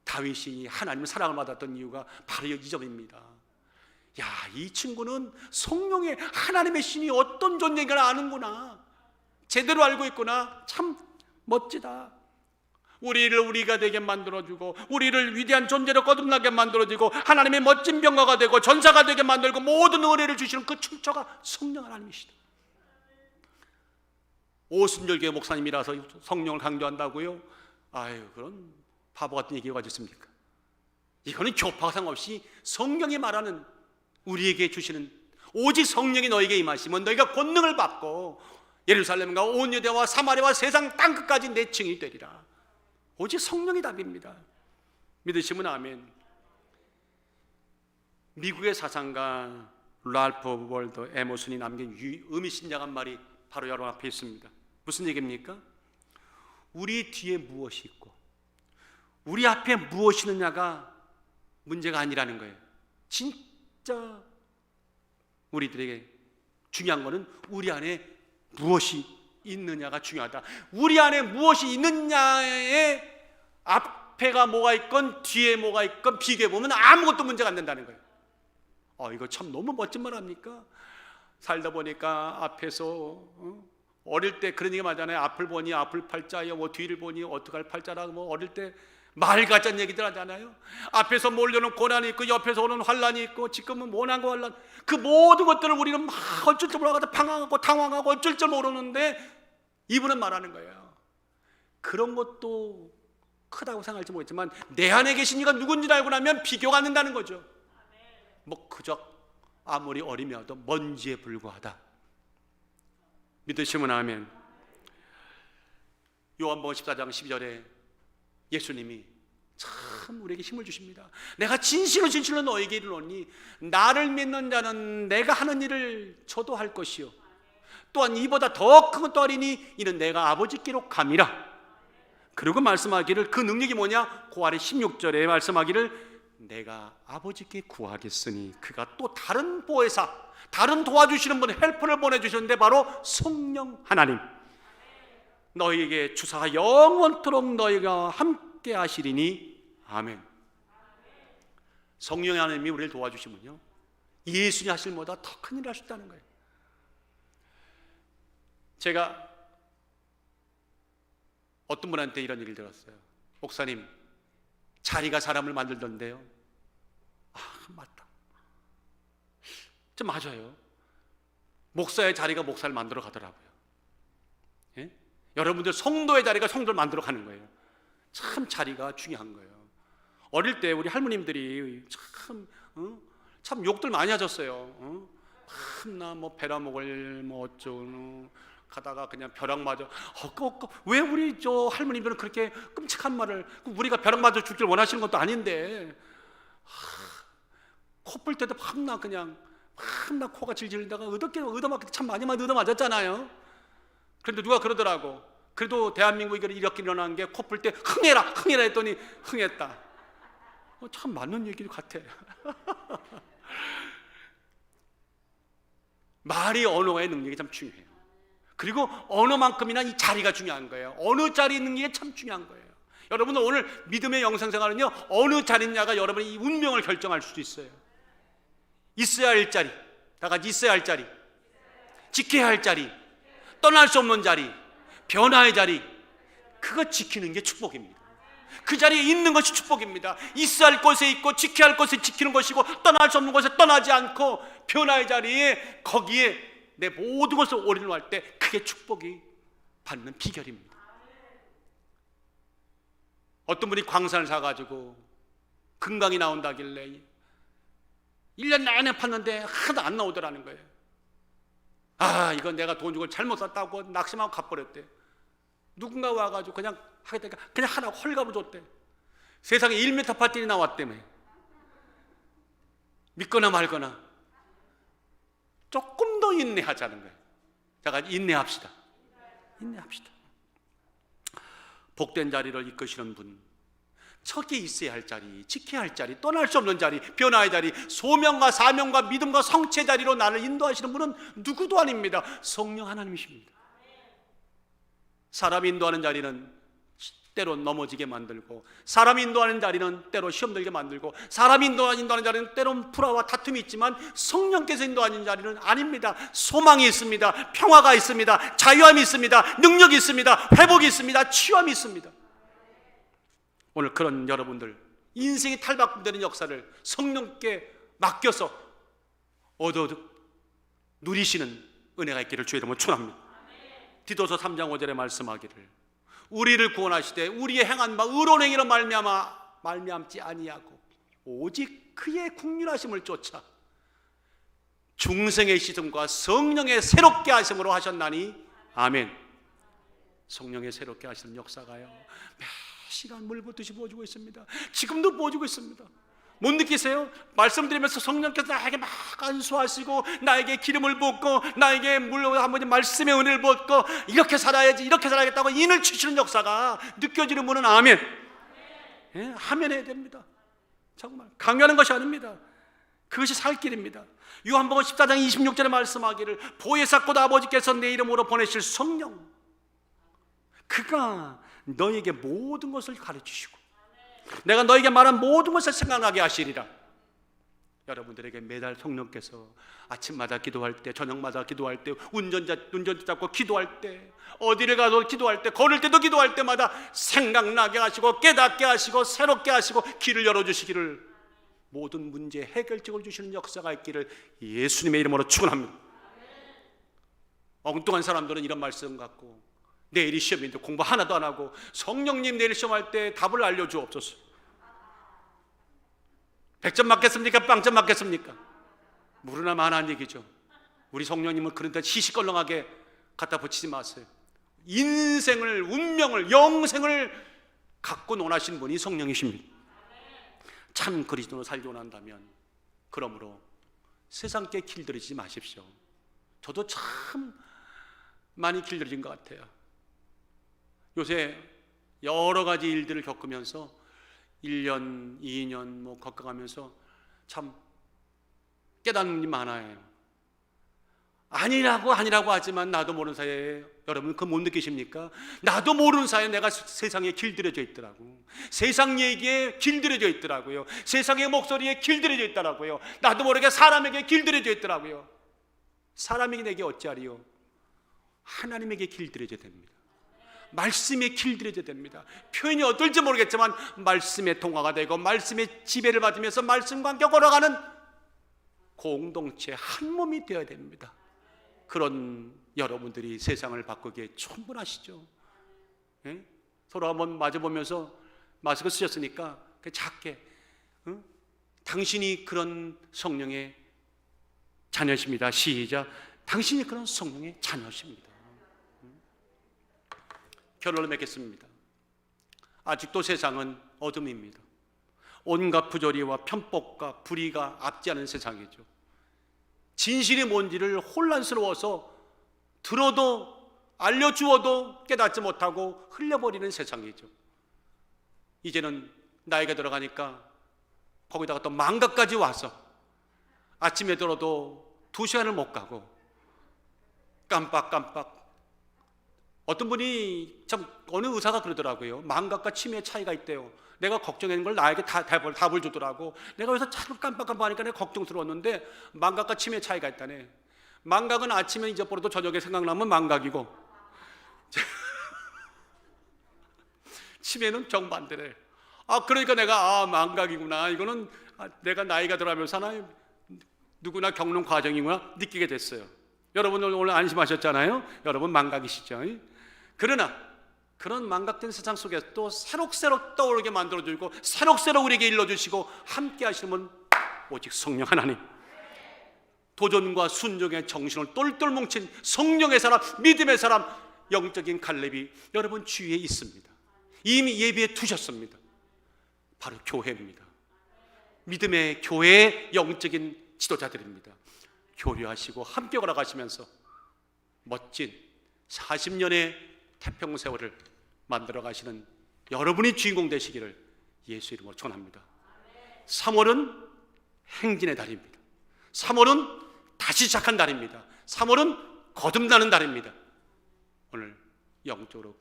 다윗이 하나님의 사랑을 받았던 이유가 바로 이 점입니다. 야, 이 친구는 성령의 하나님의 신이 어떤 존재인가를 아는구나, 제대로 알고 있구나, 참 멋지다. 우리를 우리가 되게 만들어주고 우리를 위대한 존재로 거듭나게 만들어주고 하나님의 멋진 병거가 되고 전사가 되게 만들고 모든 은혜를 주시는 그 출처가 성령 하나님이시다. 오순절교회 목사님이라서 성령을 강조한다고요? 아유, 그런 바보 같은 얘기가 어디 있습니까? 이거는 교파가 상관없이 성령이 말하는, 우리에게 주시는, 오직 성령이 너에게 임하시면 너희가 권능을 받고 예루살렘과 온 유대와 사마리아와 세상 땅끝까지 내 증인이 되리라. 오직 성령이 답입니다. 믿으시면 아멘. 미국의 사상가 랄프 월더 에머슨이 남긴 의미심장한 말이 바로 여러분 앞에 있습니다. 무슨 얘기입니까? 우리 뒤에 무엇이 있고 우리 앞에 무엇이 있느냐가 문제가 아니라는 거예요. 진짜 우리들에게 중요한 거는 우리 안에 무엇이 있느냐가 중요하다. 우리 안에 무엇이 있느냐에 앞에가 뭐가 있건 뒤에 뭐가 있건 비교해보면 아무것도 문제가 안 된다는 거예요. 이거 참 너무 멋진 말 아닙니까? 살다 보니까 앞에서 어릴 때 그런 얘기 하잖아요. 앞을 보니 앞을 팔자요, 뒤를 보니 어떡할 팔자라고 어릴 때 말 같은 얘기들 하잖아요. 앞에서 몰려오는 고난이 있고 옆에서 오는 환란이 있고 지금은 모난과 환란, 그 모든 것들을 우리는 막 어쩔 줄 몰라서 방황하고 당황하고 어쩔 줄 모르는데 이분은 말하는 거예요. 그런 것도 크다고 생각할지 모르겠지만 내 안에 계신 이가 누군지 알고 나면 비교가 안 된다는 거죠. 그저 아무리 어리며도 먼지에 불과하다. 믿으시면 아멘. 요한복음 14장 12절에 예수님이 참 우리에게 힘을 주십니다. 내가 진실로 진실로 너에게 이르노니 나를 믿는 자는 내가 하는 일을 저도 할 것이요 또한 이보다 더 큰 것도 하리니 이는 내가 아버지께로 감이라. 그리고 말씀하기를, 그 능력이 뭐냐? 그 아래 16절에 말씀하기를 내가 아버지께 구하겠으니 그가 또 다른 보혜사, 다른 도와주시는 분, 헬퍼를 보내주셨는데 바로 성령 하나님 너희에게 주사 영원토록 너희가 함께 하시리니 아멘. 성령 하나님이 우리를 도와주시면요 예수님 하실 보다 더 큰 일을 하셨다는 거예요. 제가 어떤 분한테 이런 얘기를 들었어요. 목사님, 자리가 사람을 만들던데요. 아, 맞다. 좀 맞아요. 목사의 자리가 목사를 만들어 가더라고요. 예? 여러분들 성도의 자리가 성도를 만들어 가는 거예요. 참 자리가 중요한 거예요. 어릴 때 우리 할머님들이 참 욕들 많이 하셨어요. 나 뭐 베라목을 뭐 어쩌고 가다가 그냥 벼락 맞아. 왜 우리 저 할머니들은 그렇게 끔찍한 말을, 우리가 벼락 맞아 죽길 원하시는 것도 아닌데 코 뿔 때도 밤나 그냥 밤나 코가 질질 나가 얻어맞기 참 많이 얻어맞았잖아요. 그런데 누가 그러더라고. 그래도 대한민국이 이렇게 일어난 게 코 뿔 때 흥해라 했더니 흥했다. 참 맞는 얘기 같아. 말이, 언어의 능력이 참 중요해요. 그리고 언어만큼이나 이 자리가 중요한 거예요. 어느 자리에 있는 게 참 중요한 거예요. 여러분 오늘 믿음의 영성생활은요 어느 자리냐가 여러분의 이 운명을 결정할 수도 있어요. 있어야 할 자리, 다 같이 있어야 할 자리, 지켜야 할 자리, 떠날 수 없는 자리, 변화의 자리, 그거 지키는 게 축복입니다. 그 자리에 있는 것이 축복입니다. 있어야 할 곳에 있고 지켜야 할 곳에 지키는 것이고 떠날 수 없는 곳에 떠나지 않고 변화의 자리에 거기에 내 모든 것을 올인할 때 그게 축복이 받는 비결입니다. 어떤 분이 광산을 사가지고 금강이 나온다길래 1년 내내 팠는데 하나도 안 나오더라는 거예요. 아, 이건 내가 돈 주고 잘못 샀다고 낙심하고 갚버렸대. 누군가 와가지고 그냥 하겠다니까 그냥 하나 헐값을 줬대. 세상에 1m 파들이 나왔다며. 믿거나 말거나 조금 더 인내하자는 거예요. 자, 인내합시다. 인내합시다. 복된 자리를 이끄시는 분, 저기에 있어야 할 자리, 지켜야 할 자리, 떠날 수 없는 자리, 변화의 자리, 소명과 사명과 믿음과 성취의 자리로 나를 인도하시는 분은 누구도 아닙니다. 성령 하나님이십니다. 사람이 인도하는 자리는 때로 넘어지게 만들고, 사람이 인도하는 자리는 때로 시험 들게 만들고, 사람이 인도하는 자리는 때론 불화와 다툼이 있지만 성령께서 인도하는 자리는 아닙니다. 소망이 있습니다. 평화가 있습니다. 자유함이 있습니다. 능력이 있습니다. 회복이 있습니다. 치유함이 있습니다. 오늘 그런 여러분들 인생이 탈바꿈되는 역사를 성령께 맡겨서 얻어 누리시는 은혜가 있기를 주의 이름으로 축원합니다. 디도서 3장 5절에 말씀하기를 우리를 구원하시되 우리의 행한 바 의로운 행위로 말미암지 아니하고 오직 그의 긍휼하심을 쫓아 중생의 씻음과 성령의 새롭게 하심으로 하셨나니 아멘. 성령의 새롭게 하시는 역사가요 몇 시간 물붓듯이 부어주고 있습니다. 지금도 부어주고 있습니다. 못 느끼세요? 말씀드리면서 성령께서 나에게 막 안수하시고 나에게 기름을 붓고 나에게 한번 말씀의 은혜를 붓고 이렇게 살아야지 이렇게 살아야겠다고 인을 치시는 역사가 느껴지는 분은 아멘. 예, 아멘 해야 됩니다. 정말 강요하는 것이 아닙니다. 그것이 살 길입니다. 요한복음 14장 26절에 말씀하기를 보혜사 곧 아버지께서 내 이름으로 보내실 성령 그가 너에게 모든 것을 가르치시고 내가 너에게 말한 모든 것을 생각나게 하시리라. 여러분들에게 매달 성령께서 아침마다 기도할 때, 저녁마다 기도할 때, 운전자 잡고 기도할 때, 어디를 가도 기도할 때, 걸을 때도 기도할 때마다 생각나게 하시고 깨닫게 하시고 새롭게 하시고 길을 열어주시기를, 모든 문제 해결책을 주시는 역사가 있기를 예수님의 이름으로 축원합니다. 엉뚱한 사람들은 이런 말씀 갖고 내일이 시험인데 공부 하나도 안 하고 성령님 내일 시험할 때 답을 알려주옵소서. 100점 맞겠습니까? 빵점 맞겠습니까? 무르나 만한 얘기죠. 우리 성령님은 그런 데 시시껄렁하게 갖다 붙이지 마세요. 인생을, 운명을, 영생을 갖고 논하신 분이 성령이십니다. 참 그리스도로 살기 원한다면 그러므로 세상께 길들이지 마십시오. 저도 참 많이 길들여진 것 같아요. 요새 여러 가지 일들을 겪으면서 1년, 2년 겪어가면서 참 깨닫는 일이 많아요. 아니라고 하지만 나도 모르는 사이에, 여러분 그거 못 느끼십니까? 나도 모르는 사이에 내가 세상에 길들여져 있더라고. 세상 얘기에 길들여져 있더라고요. 세상의 목소리에 길들여져 있더라고요. 나도 모르게 사람에게 길들여져 있더라고요. 사람에게 내게 어찌하리요? 하나님에게 길들여져야 됩니다. 말씀에 길들여져야 됩니다. 표현이 어떨지 모르겠지만 말씀의 동화가 되고 말씀의 지배를 받으면서 말씀과 함께 걸어가는 공동체, 한 몸이 되어야 됩니다. 그런 여러분들이 세상을 바꾸기에 충분하시죠. 예? 서로 한번 마주보면서 마스크 쓰셨으니까 작게, 당신이 그런 성령의 자녀십니다. 시작. 당신이 그런 성령의 자녀십니다. 결론을 맺겠습니다. 아직도 세상은 어둠입니다. 온갖 부조리와 편법과 불의가 압제하는 세상이죠. 진실이 뭔지를 혼란스러워서 들어도 알려주어도 깨닫지 못하고 흘려버리는 세상이죠. 이제는 나이가 들어가니까 거기다가 또 망각까지 와서 아침에 들어도 2시간을 못 가고 깜빡깜빡. 어떤 분이 참 어느 의사가 그러더라고요. 망각과 치매의 차이가 있대요. 내가 걱정하는 걸 나에게 답을 주더라고. 내가 여기서 자꾸 깜빡깜빡하니까 내가 걱정스러웠는데 망각과 치매의 차이가 있다네. 망각은 아침에 잊어버려도 저녁에 생각나면 망각이고 치매는 정반대래. 그러니까 내가 망각이구나. 이거는 내가 나이가 들어가면서 하나 누구나 겪는 과정이구나 느끼게 됐어요. 여러분 오늘 안심하셨잖아요. 여러분 망각이시죠. 그러나 그런 망각된 세상 속에서 또 새록새록 떠오르게 만들어주고 새록새록 우리에게 일러주시고 함께 하시는 분 오직 성령 하나님. 도전과 순종의 정신을 똘똘 뭉친 성령의 사람, 믿음의 사람, 영적인 갈렙이 여러분 주위에 있습니다. 이미 예비해 두셨습니다. 바로 교회입니다. 믿음의 교회의 영적인 지도자들입니다. 교류하시고 함께 걸어가시면서 멋진 40년의 태평세월을 만들어 가시는 여러분이 주인공 되시기를 예수 이름으로 축원합니다. 3월은 행진의 달입니다. 3월은 다시 시작한 달입니다. 3월은 거듭나는 달입니다. 오늘 영적으로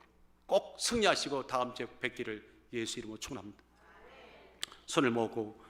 꼭 승리하시고 다음 주에 뵙기를 예수 이름으로 축원합니다. 손을 모으고